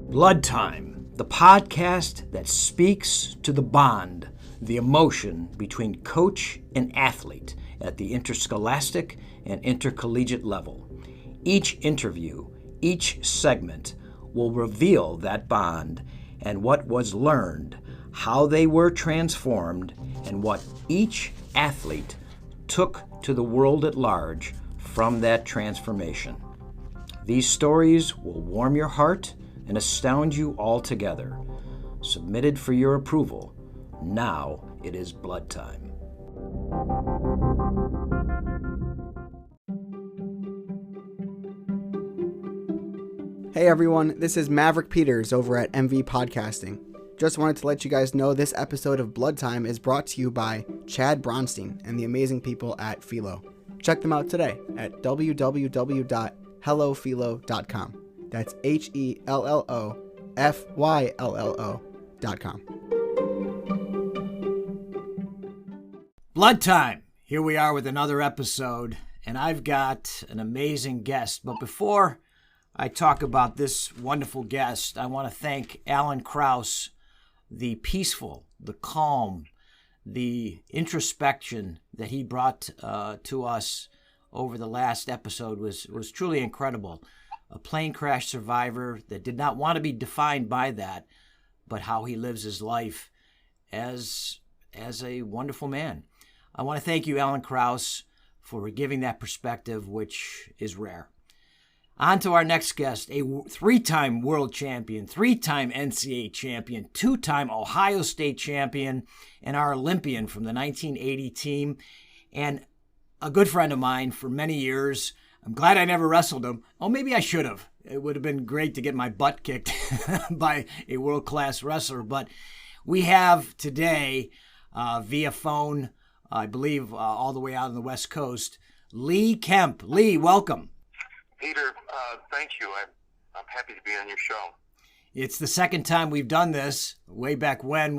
Blood Time, the podcast that speaks to the bond, the emotion between coach and athlete at the interscholastic and intercollegiate level. Each interview, each segment will reveal that bond and what was learned, how they were transformed, and what each athlete took to the world at large from that transformation. These stories will warm your heart and astound you altogether. Submitted for your approval. Now it is blood time. Hey everyone, this is Maverick Peters over at MV Podcasting. Just wanted to let you guys know this episode of Blood Time is brought to you by Chad Bronstein and the amazing people at Philo. Check them out today at www.hellofylo.com. That's HELLOFYLLO.com. Blood Time. Here we are with another episode, and I've got an amazing guest. But before I talk about this wonderful guest, I want to thank Alan Krause. The peaceful, the calm, the introspection that he brought to us over the last episode was truly incredible. A plane crash survivor that did not want to be defined by that, but how he lives his life as a wonderful man. I want to thank you, Alan Krause, for giving that perspective, which is rare. On to our next guest, a three-time world champion, three-time NCAA champion, two-time Ohio State champion, and our Olympian from the 1980 team, and a good friend of mine for many years. I'm glad I never wrestled him. Oh, maybe I should have. It would have been great to get my butt kicked by a world-class wrestler. But we have today, via phone, I believe all the way out on the West Coast, Lee Kemp. Lee, welcome. Peter, thank you. I'm happy to be on your show. It's the second time we've done this, way back when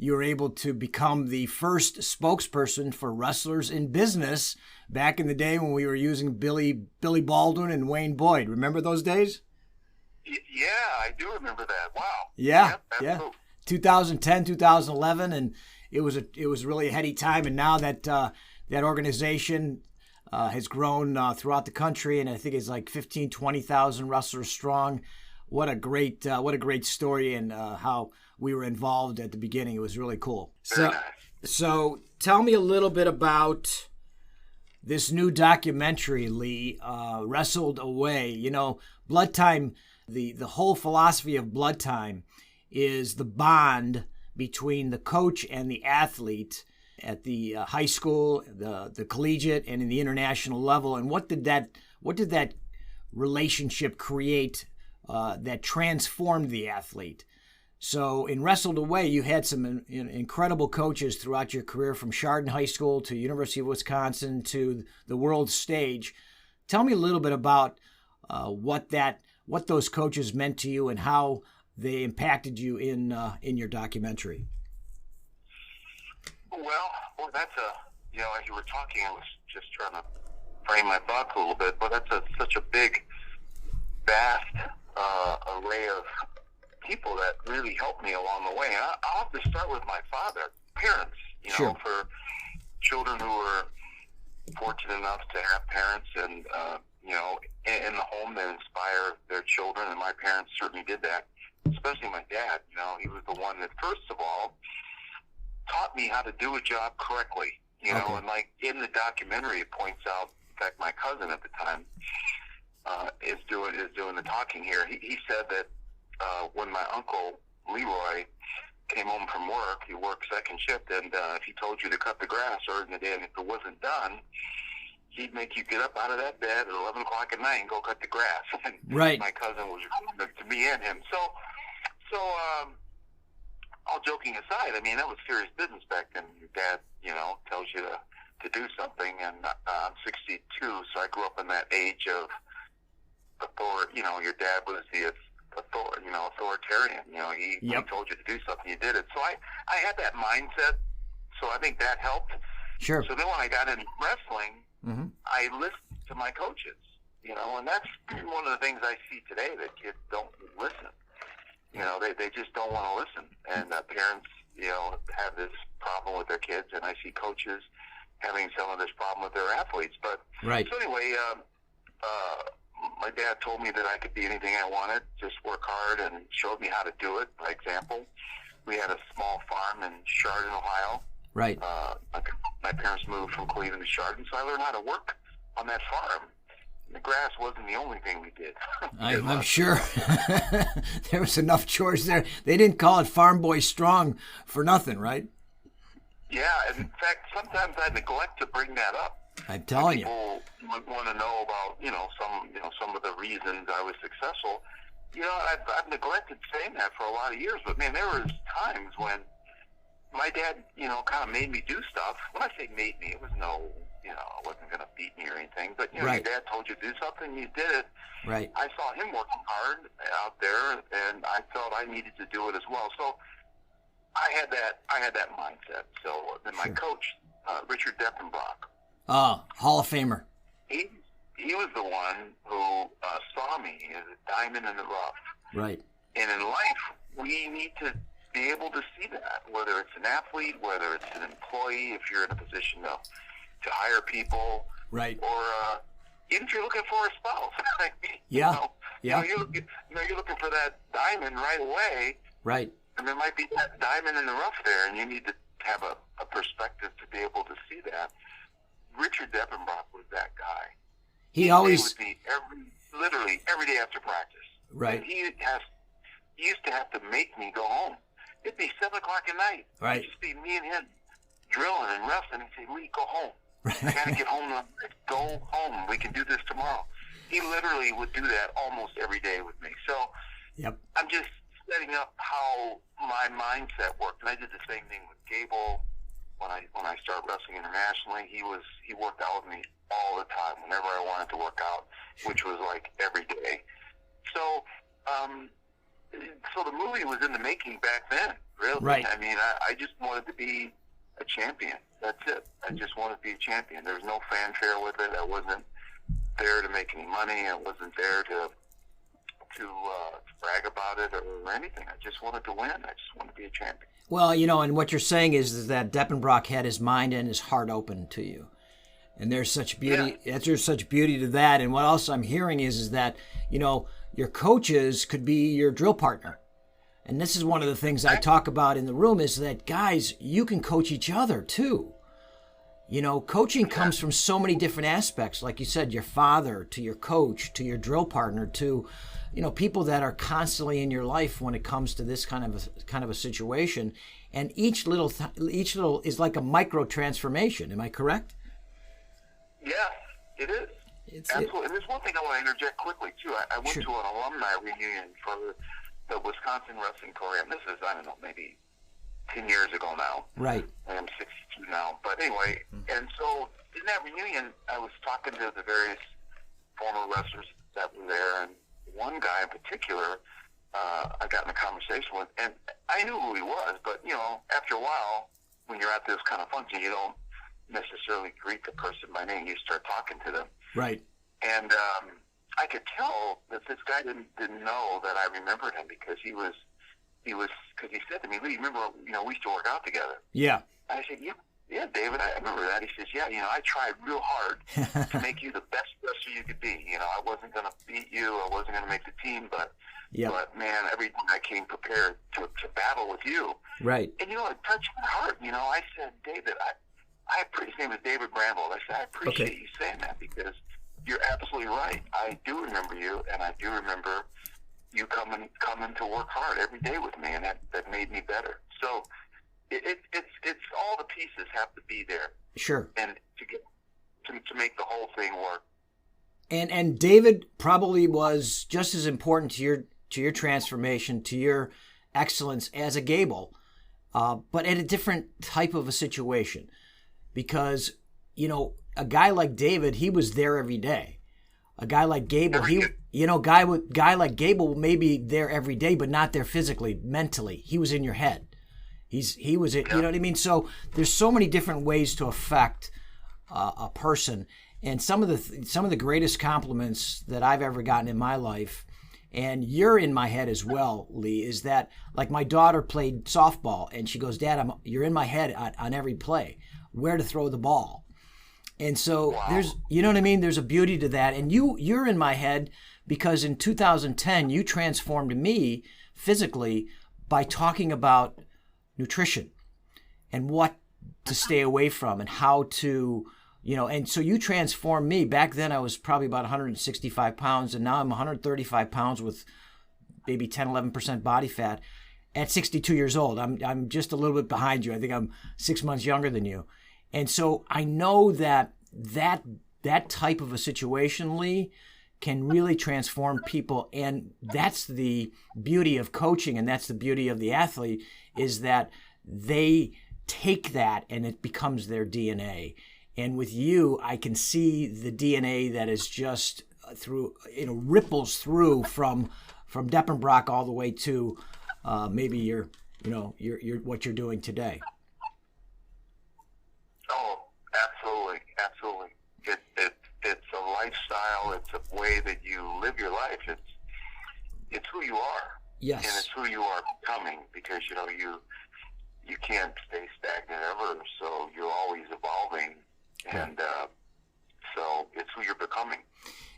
you were able to become the first spokesperson for Wrestlers in Business back in the day when we were using Billy Baldwin and Wayne Boyd. Remember those days? Yeah, I do remember that. Wow. Yeah. 2010, 2011, and it was really a heady time. And now that that organization has grown throughout the country, and I think it's like 15,000, 20,000 wrestlers strong. What a great story, and how we were involved at the beginning. It was really cool. So tell me a little bit about this new documentary, Lee, Wrestled Away. You know, Blood Time, the whole philosophy of Blood Time is the bond between the coach and the athlete at the high school, the collegiate, and in the international level. And what did that relationship create that transformed the athlete? So in Wrestled Away, you had some incredible coaches throughout your career, from Chardon High School to University of Wisconsin to the world stage. Tell me a little bit about what those coaches meant to you and how they impacted you in your documentary. Well, that's as you were talking, I was just trying to frame my thoughts a little bit, but that's such a big, vast array of people that really helped me along the way. And I'll have to start with my father, parents, Sure. For children who were fortunate enough to have parents and, in the home that inspire their children, and my parents certainly did that, especially my dad. He was the one that, first of all, taught me how to do a job correctly, Okay. And like in the documentary, it points out, in fact, my cousin at the time is doing the talking here. He said that when my uncle Leroy came home from work, he worked second shift, and if he told you to cut the grass early in the day, and if it wasn't done, he'd make you get up out of that bed at 11 o'clock at night and go cut the grass. And Right. My cousin was to me and him. So all joking aside, I mean, that was serious business back then. Your dad, tells you to do something, and I'm 62, so I grew up in that age of authority. Your dad was the authoritarian. He told you to do something, you did it. So I had that mindset, so I think that helped. Sure. So then when I got into wrestling, Mm-hmm. I listened to my coaches, and that's one of the things I see today, that kids don't listen. You know, they just don't want to listen. And parents, you know, have this problem with their kids, and I see coaches having some of this problem with their athletes. But Right. so anyway, my dad told me that I could be anything I wanted, just work hard, and showed me how to do it. By example, we had a small farm in Chardon, Ohio. Right. My parents moved from Cleveland to Chardon, so I learned how to work on that farm. The grass wasn't the only thing we did. I'm sure there was enough chores there. They didn't call it Farm Boy Strong for nothing, right? Yeah, in fact, sometimes I neglect to bring that up. I'm telling you. People want to know about, some of the reasons I was successful. You know, I've neglected saying that for a lot of years, but man, there was times when my dad, kind of made me do stuff. When I say made me, it was I wasn't going to beat me or anything, but, Right. Your dad told you to do something, you did it. Right. I saw him working hard out there, and I felt I needed to do it as well. So I had that mindset. So then my coach, Richard Deppenbrock, Hall of Famer. he was the one who saw me as a diamond in the rough. Right. And in life, we need to be able to see that, whether it's an athlete, whether it's an employee, if you're in a position to hire people, Right. or even if you're looking for a spouse. Yeah. Yeah. You're looking for that diamond right away, Right. and there might be that diamond in the rough there, and you need to have a perspective to be able to see that. Richard Deppenbrock was that guy. He always. Would be literally every day after practice. Right. And he used to have to make me go home. It'd be 7 o'clock at night. Right. It'd just be me and him drilling and wrestling. He'd say, "Lee, go home. I got to get home. Go home. We can do this tomorrow." He literally would do that almost every day with me. So Yep. I'm just setting up how my mindset worked. And I did the same thing with Gable when I started wrestling internationally. He worked out with me all the time whenever I wanted to work out, which was like every day. So so the movie was in the making back then, really. Right. I mean, I just wanted to be a champion. That's it. I just wanted to be a champion. There was no fanfare with it. I wasn't there to make any money. I wasn't there to brag about it or anything. I just wanted to win. I just wanted to be a champion. Well, and what you're saying is that Deppenbrock had his mind and his heart open to you. And there's such beauty. Yeah. There's such beauty to that. And what else I'm hearing is that, your coaches could be your drill partner. And this is one of the things I talk about in the room is that, guys, you can coach each other too. Coaching comes from so many different aspects. Like you said, your father to your coach to your drill partner to, people that are constantly in your life when it comes to this kind of a situation. And each little is like a micro transformation. Am I correct? Yeah, it is. Absolutely. And there's one thing I want to interject quickly, too. I went Sure. to an alumni reunion for the Wisconsin Wrestling Program. This is, I don't know, maybe 10 years ago now. Right. I'm 62 now. But anyway, and so in that reunion, I was talking to the various former wrestlers that were there, and one guy in particular I got in a conversation with, and I knew who he was, but, after a while, when you're at this kind of function, you don't necessarily greet the person by name. You start talking to them. Right. And I could tell that this guy didn't know that I remembered him because he said to me, "Lee, remember, we used to work out together." Yeah. I said, yeah, David, I remember that. He says, "Yeah, I tried real hard to make you the best wrestler you could be. I wasn't going to beat you. I wasn't going to make the team, but man, every time I came prepared to battle with you." Right. And, it touched my heart. I said, "David, I appreciate," his name is David Bramble. I said, "I appreciate you saying that because you're absolutely right. I do remember you, and I do remember you coming to work hard every day with me, and that made me better." So it's all the pieces have to be there. Sure. And to make the whole thing work. And David probably was just as important to your transformation, to your excellence as a Gable, but at a different type of a situation. Because, a guy like David, he was there every day. A guy like Gable, guy like Gable may be there every day, but not there physically, mentally. He was in your head. He was it. You know what I mean? So there's so many different ways to affect a person. And some of the greatest compliments that I've ever gotten in my life and you're in my head as well, Lee, is that like my daughter played softball and she goes, Dad, you're in my head on every play, where to throw the ball. And so there's, you know what I mean? There's a beauty to that. And you're in my head because in 2010, you transformed me physically by talking about nutrition and what to stay away from and how to, and so you transformed me. Back then I was probably about 165 pounds, and now I'm 135 pounds with maybe 10, 11% body fat at 62 years old. I'm just a little bit behind you. I think I'm 6 months younger than you. And so I know that type of a situation, Lee, can really transform people. And that's the beauty of coaching, and that's the beauty of the athlete, is that they take that and it becomes their DNA. And with you, I can see the DNA that is just through, ripples through from Deppenbrock all the way to maybe your what you're doing today. Oh, absolutely. It's a lifestyle. It's a way that you live your life. It's who you are. Yes. And it's who you are becoming, because you can't stay stagnant ever. So you're always evolving, and so it's who you're becoming.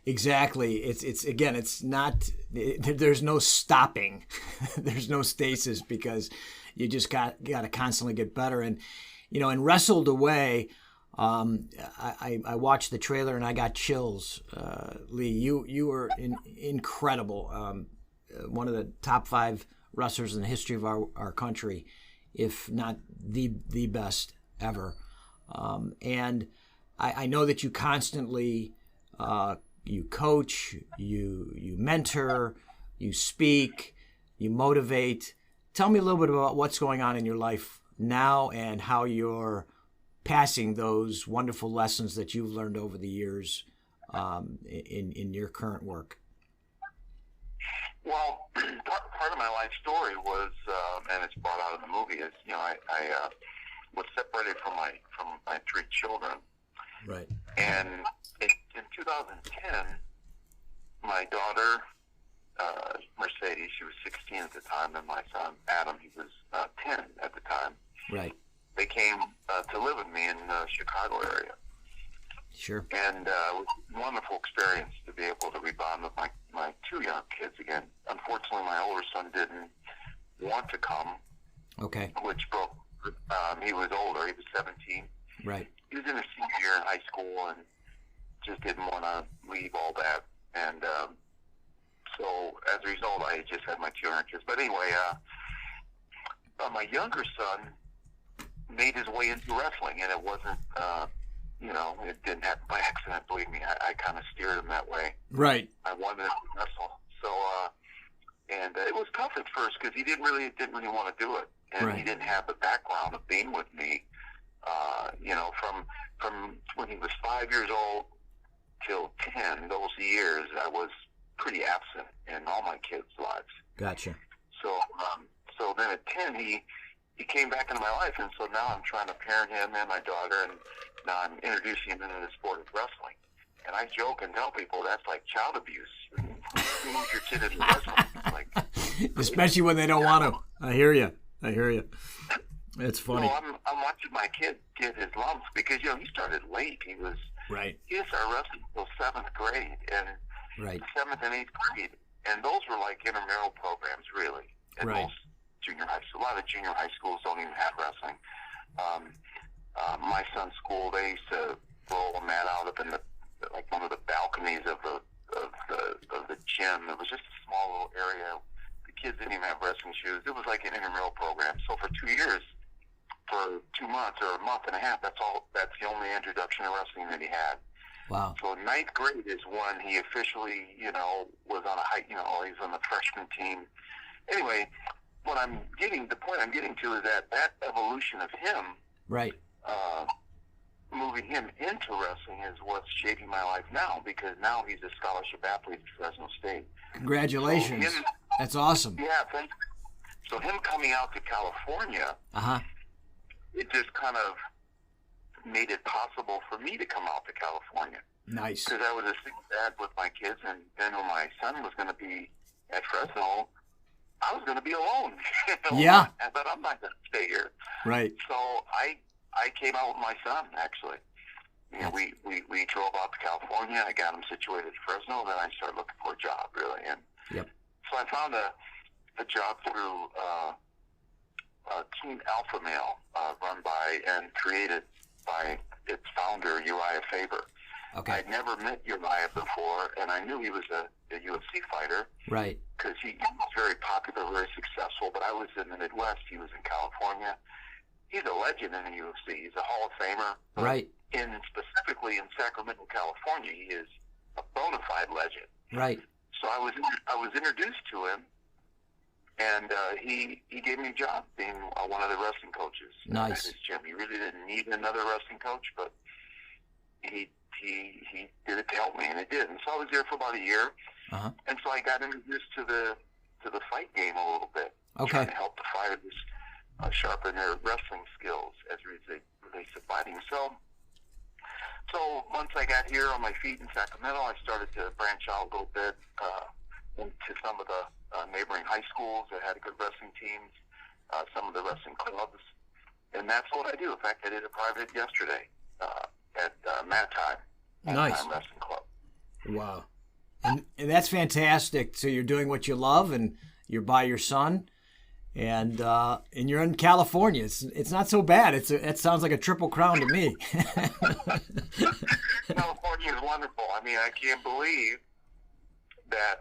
Exactly. It's not. There's no stopping. There's no stasis, because you just got to constantly get better. And in Wrestled Away, I watched the trailer and I got chills. Lee, you were incredible. One of the top 5 wrestlers in the history of our country, if not the best ever. And I know that you constantly you coach, you mentor, you speak, you motivate. Tell me a little bit about what's going on in your life now and how you're passing those wonderful lessons that you've learned over the years in your current work. Well, part of my life story was, and it's brought out in the movie, is I was separated from my 3 children. Right. And in 2010, my daughter Mercedes, she was 16 at the time, and my son Adam, he was 10 at the time. Right. They came to live with me in the Chicago area. Sure. And it was a wonderful experience to be able to rebond with my 2 young kids again. Unfortunately, my older son didn't want to come. Okay. Which broke. He was older. He was 17. Right. He was in his senior year in high school and just didn't want to leave all that. And so as a result, I just had my 2 young kids. But anyway, my younger son made his way into wrestling, and it wasn't, it didn't happen by accident. Believe me, I kind of steered him that way. Right. I wanted him to wrestle. So, and it was tough at first because he didn't really want to do it, and Right. he didn't have the background of being with me. From when he was 5 years old till 10, those years, I was pretty absent in all my kids' lives. Gotcha. So then at 10, he came back into my life, and so now I'm trying to parent him and my daughter, and now I'm introducing him into the sport of wrestling. And I joke and tell people that's like child abuse. You move your kid into wrestling. Especially when they don't want to. I hear you. It's funny. Well, I'm watching my kid get his lumps because he started late. He Right. He started wrestling until 7th grade, and Right. 7th and 8th grade, and those were like intramural programs, really. And Right. most junior high schools, a lot of junior high schools don't even have wrestling. My son's school, they used to roll a mat out up in one of the balconies of the gym. It was just a small little area. The kids didn't even have wrestling shoes. It was like an intramural program. So for 2 years, for 2 months or a month and a half, that's the only introduction to wrestling that he had. Wow. So 9th grade is when he officially, was on a high, he was on the freshman team. Anyway, the point I'm getting to is that evolution of him, Right. moving him into wrestling is what's shaping my life now, because now he's a scholarship athlete at Fresno State. Congratulations. So That's awesome. Yeah, thanks. So him coming out to California, it just kind of made it possible for me to come out to California. Nice. Because I was a single dad with my kids, and then when my son was going to be at Fresno, I was going to be alone. Yeah. But I'm not going to stay here. Right. So I came out with my son, actually. You know, we drove out to California. I got him situated at Fresno. Then I started looking for a job, really. And so I found a job through Team Alpha Male, run by and created by its founder, Uriah Faber. Okay. I'd never met Uriah before, and I knew he was a UFC fighter. Right. Because he was very popular, very successful, but I was in the Midwest. He was in California. He's a legend in the UFC. He's a Hall of Famer. Right. Specifically in Sacramento, California, he is a bona fide legend. Right. So I was introduced to him, and he gave me a job being one of the wrestling coaches Nice. at his gym. He really didn't need another wrestling coach, but he did it to help me, and it did. And so I was there for about a year, and so I got introduced to the fight game a little bit, trying to help the fighters sharpen their wrestling skills as it relates to fighting. So once I got here on my feet in Sacramento, I started to branch out a little bit into some of the neighboring high schools that had good wrestling teams, some of the wrestling clubs, and that's what I do. In fact, I did a private yesterday at Mat Time Wrestling Club. Wow. And that's fantastic. So you're doing what you love, and you're by your son, and you're in California. It's not so bad. It sounds like a triple crown to me. California is wonderful. I mean, I can't believe that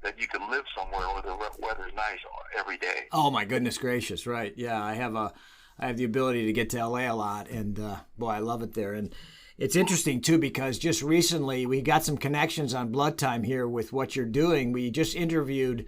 that you can live somewhere where the weather's nice every day. Oh my goodness gracious! Right? Yeah, I have the ability to get to LA a lot, and boy, I love it there. And it's interesting too, because just recently we got some connections on Blood Time here with what you're doing. We just interviewed,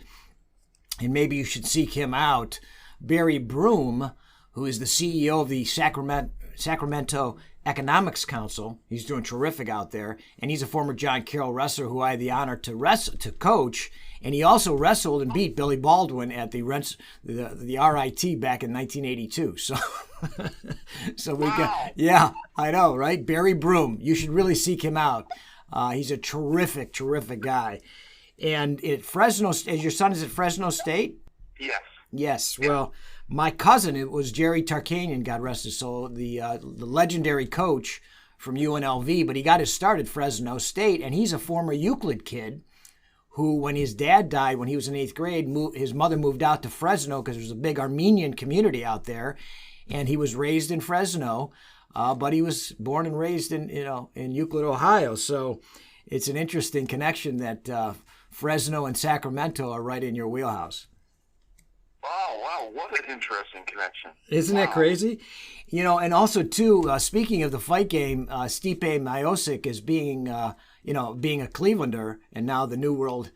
and maybe you should seek him out, Barry Broom, who is the CEO of the Sacramento Economics Council. He's doing terrific out there, and he's a former John Carroll wrestler who I had the honor to coach, and he also wrestled and beat Billy Baldwin at the RIT back in 1982. So we got, yeah, I know, right? Barry Broom, you should really seek him out. He's a terrific guy. And at Fresno, as your son is at Fresno State? Yes. Yes. Well, my cousin, it was Jerry Tarkanian, God rest his soul, the legendary coach from UNLV, but he got his start at Fresno State, and he's a former Euclid kid who, when his dad died when he was in 8th grade, his mother moved out to Fresno because there's a big Armenian community out there, and he was raised in Fresno, but he was born and raised in Euclid, Ohio. So it's an interesting connection that Fresno and Sacramento are right in your wheelhouse. Wow, what an interesting connection. Isn't that crazy? And also, too, speaking of the fight game, Stipe Miocic is being a Clevelander and now the New World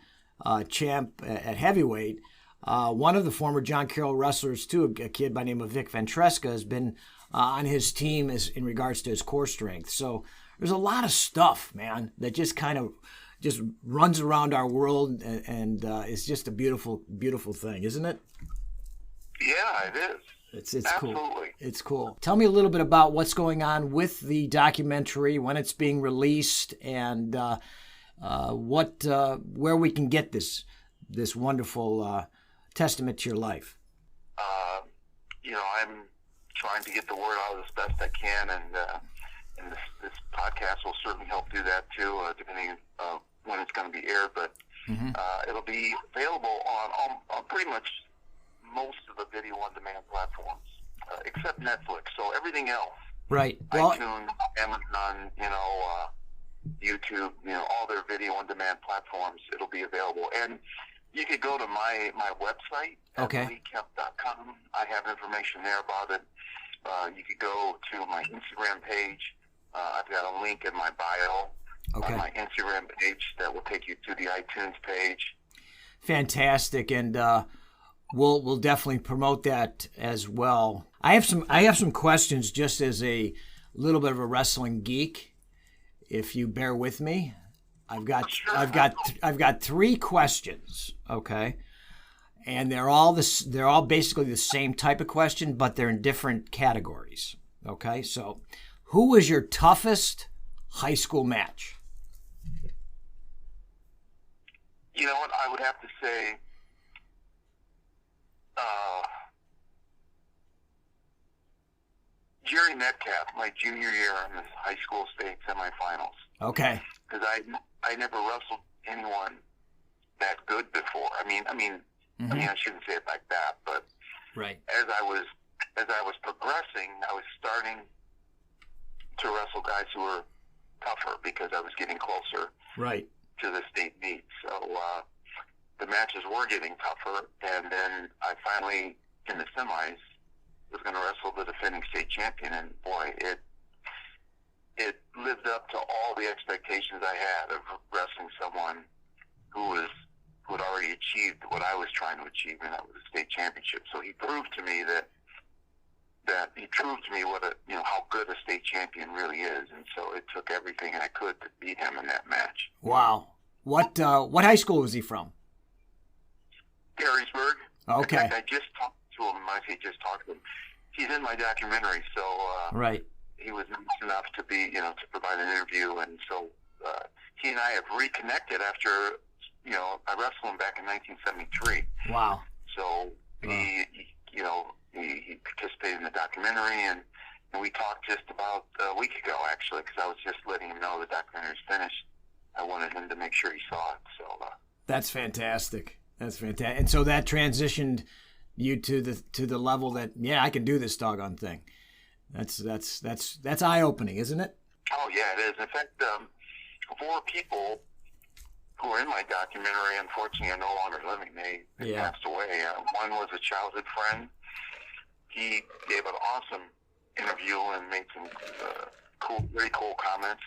champ at heavyweight. One of the former John Carroll wrestlers, too, a kid by the name of Vic Ventresca, has been on his team in regards to his core strength. So there's a lot of stuff, man, that just kind of just runs around our world and it's just a beautiful, beautiful thing, isn't it? Yeah, it is. It's Absolutely. cool. It's cool. Tell me a little bit about what's going on with the documentary, when it's being released, and where we can get this wonderful testament to your life. I'm trying to get the word out as best I can, and this podcast will certainly help do that too, depending on when it's going to be aired. But it'll be available on pretty much most of the video on demand platforms, except Netflix. So everything else, right? Well, iTunes, Amazon, YouTube, all their video on demand platforms, it'll be available. And you could go to my website, kemp.com. I have information there about it. You could go to my Instagram page. I've got a link in my bio on my Instagram page that will take you to the iTunes page. Fantastic, and we'll definitely promote that as well. I have some questions just as a little bit of a wrestling geek, if you bear with me. I've got 3 questions, okay? And they're all basically the same type of question, but they're in different categories. Okay? So, who was your toughest high school match? You know what? I would have to say, Jerry Metcalf, my junior year in the high school state semifinals. Okay. Because I never wrestled anyone that good before. I mean, I shouldn't say it like that, but right. As I was progressing, I was starting to wrestle guys who were tougher because I was getting closer right to the state meet. So the matches were getting tougher, and then I finally, in the semis, was going to wrestle the defending state champion, and boy, it lived up to all the expectations I had of wrestling someone who had already achieved what I was trying to achieve, and that was a state championship. So he proved to me how good a state champion really is, and so it took everything I could to beat him in that match. Wow. What high school was he from? Harrisburg. Okay. In fact, I just talked to him. I say just talked to him. He's in my documentary, so right. He was nice enough to to provide an interview, and so he and I have reconnected after I wrestled him back in 1973. Wow. So he participated in the documentary, and we talked just about a week ago, actually, because I was just letting him know the documentary's finished. I wanted him to make sure he saw it. So that's fantastic. That's fantastic. And so that transitioned you to the level that I can do this doggone thing. That's eye opening, isn't it? Oh yeah, it is. In fact, 4 people who are in my documentary, unfortunately, are no longer living. They passed away. One was a childhood friend. He gave an awesome interview and made some very cool comments.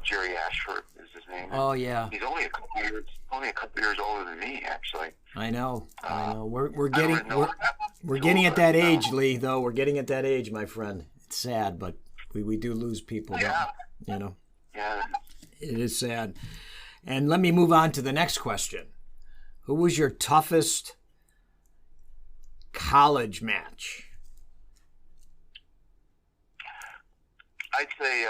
Jerry Ashford is his name. Oh yeah. He's only a couple years older than me, actually. I know. We're getting at that age, Lee. Though we're getting at that age, my friend. It's sad, but we do lose people. Yeah. Yeah. It is sad. And let me move on to the next question. Who was your toughest college match? I'd say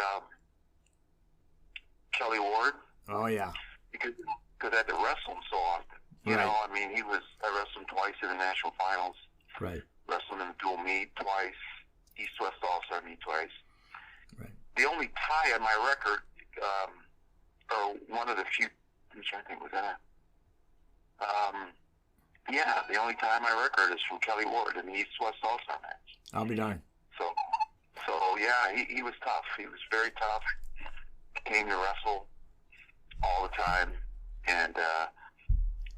Kelly Ward. Oh yeah. Because I had to wrestle him so often. You know, I wrestled him twice in the national finals. Right. Wrestled him in dual meet twice. East-West All-Star meet twice. Right. The only tie on my record, or one of the few, I'm trying to think, was that? The only tie on my record is from Kelly Ward in the East-West All-Star match. I'll be darned. So he was tough. He was very tough. He came to wrestle all the time, and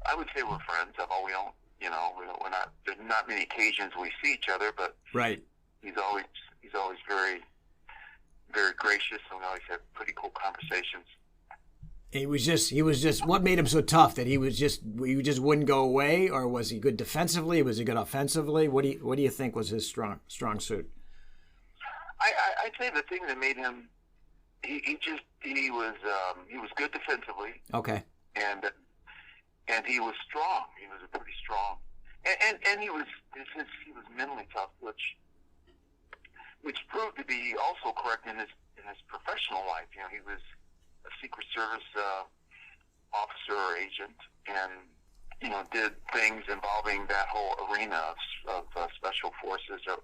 I would say we're friends. Although we're not. There's not many occasions we see each other, but right. He's always very, very gracious, and we always have pretty cool conversations. He was just. What made him so tough? That he just wouldn't go away, or was he good defensively? Was he good offensively? What do you think was his strong suit? I'd say the thing that made him, he was good defensively. Okay. And he was strong. He was pretty strong, and he was mentally tough, which proved to be also correct in his professional life. He was a Secret Service officer or agent, and did things involving that whole arena of special forces or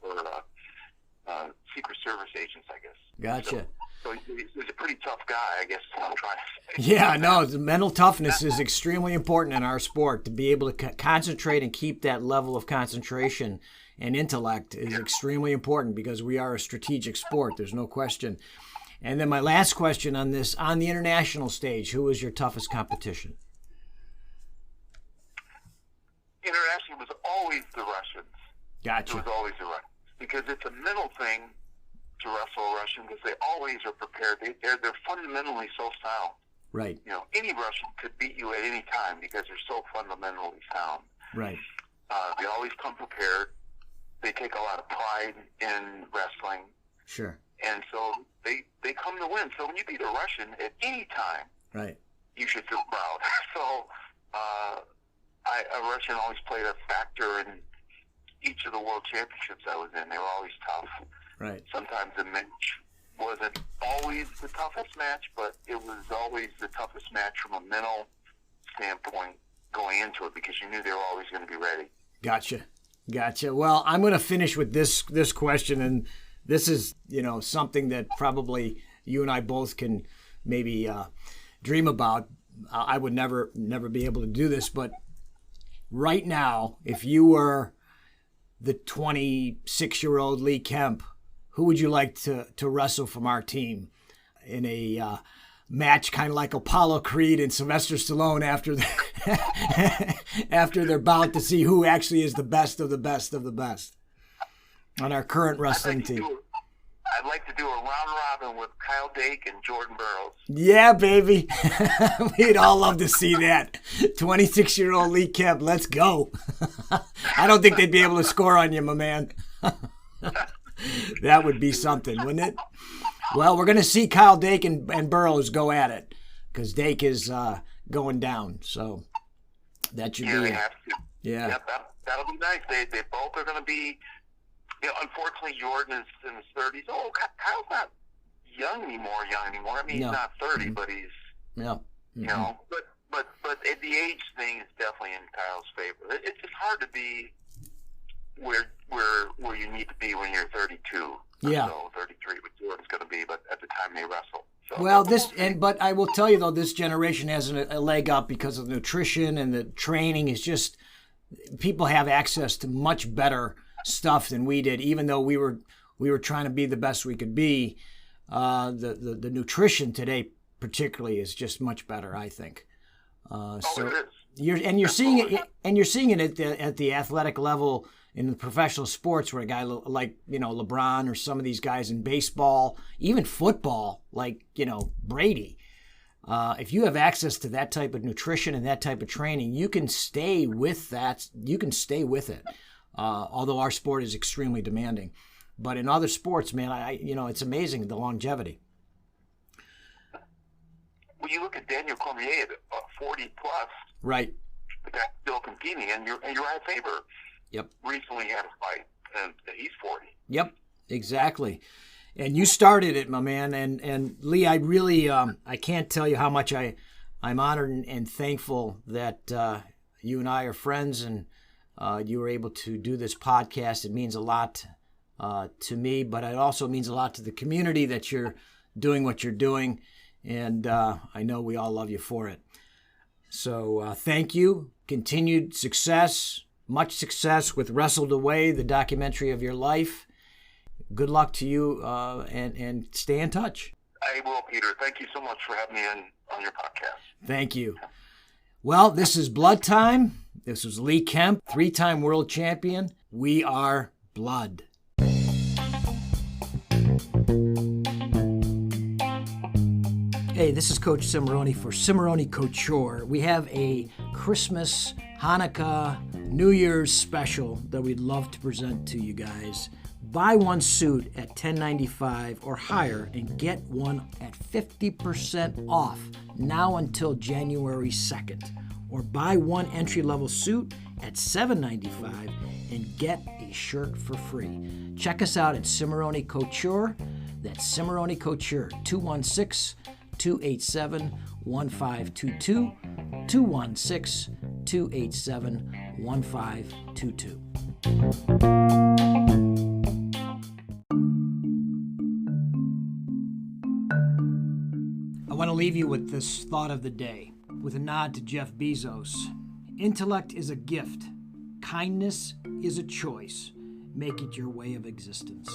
Secret Service agents, I guess. Gotcha. So he's a pretty tough guy, I guess is what I'm trying to say. Yeah, no, the mental toughness is extremely important in our sport. To be able to concentrate and keep that level of concentration and intellect is extremely important because we are a strategic sport. There's no question. And then my last question on this, on the international stage, who was your toughest competition? Internationally, it was always the Russians. Gotcha. It was always the Russians. Because it's a mental thing to wrestle a Russian because they always are prepared. They're fundamentally so sound. Right. Any Russian could beat you at any time because they're so fundamentally sound. Right. They always come prepared. They take a lot of pride in wrestling. Sure. And so they come to win. So when you beat a Russian at any time, right, you should feel proud. So a Russian always played a factor in each of the world championships I was in. They were always tough. Right. Sometimes the match wasn't always the toughest match, but it was always the toughest match from a mental standpoint going into it because you knew they were always going to be ready. Gotcha. Well, I'm going to finish with this question, and this is, something that probably you and I both can maybe dream about. I would never be able to do this, but right now, if you were the 26-year-old Lee Kemp, who would you like to wrestle from our team in a match kind of like Apollo Creed and Sylvester Stallone after their bout to see who actually is the best of the best of the best on our current wrestling team? I'd like to do a round robin with Kyle Dake and Jordan Burroughs. Yeah, baby. We'd all love to see that. 26-year-old Lee Kemp, let's go. I don't think they'd be able to score on you, my man. That would be something, wouldn't it? Well, we're going to see Kyle Dake and Burroughs go at it because Dake is going down. So that should be. They have to. Yeah. Yep, that'll be nice. They both are going to be. Unfortunately, Jordan is in his 30s. Oh, Kyle's not young anymore. I mean, he's not 30, but he's. Yeah. But the age thing is definitely in Kyle's favor. It's just hard to be where you need to be when you're 32. Yeah. So 33, what Jordan's going to be, but at the time they wrestle. So, well, but I will tell you though, this generation has a leg up because of the nutrition and the training. Is just people have access to much better stuff than we did. Even though we were trying to be the best we could be, the nutrition today particularly is just much better, I think. So it is. You're seeing it at the athletic level in the professional sports, where a guy like LeBron or some of these guys in baseball, even football, like Brady. If you have access to that type of nutrition and that type of training, you can stay with that. You can stay with it. Although our sport is extremely demanding, but in other sports, man, it's amazing the longevity. When you look at Daniel Cormier at 40 plus, right? The guy's still competing, and Uriah Faber. Yep. Recently had a fight, and he's 40. Yep, exactly. And you started it, my man. And Lee, I really, I can't tell you how much I'm honored and thankful that you and I are friends, and you were able to do this podcast. It means a lot to me, but it also means a lot to the community that you're doing what you're doing. And I know we all love you for it. So thank you. Continued success. Much success with Wrestled Away, the documentary of your life. Good luck to you, and stay in touch. I will, Peter. Thank you so much for having me on your podcast. Thank you. Well, this is Blood Time. This was Lee Kemp, 3-time world champion. We are Blood. Hey, this is Coach CIMORONI for CIMORONI COUTURE. We have a Christmas, Hanukkah, New Year's special that we'd love to present to you guys. Buy one suit at $10.95 or higher and get one at 50% off now until January 2nd. Or buy one entry-level suit at $7.95 and get a shirt for free. Check us out at CIMORONI COUTURE. That's CIMORONI COUTURE, 216-287-1522, 216-287-1522. I want to leave you with this thought of the day, with a nod to Jeff Bezos. Intellect is a gift. Kindness is a choice. Make it your way of existence.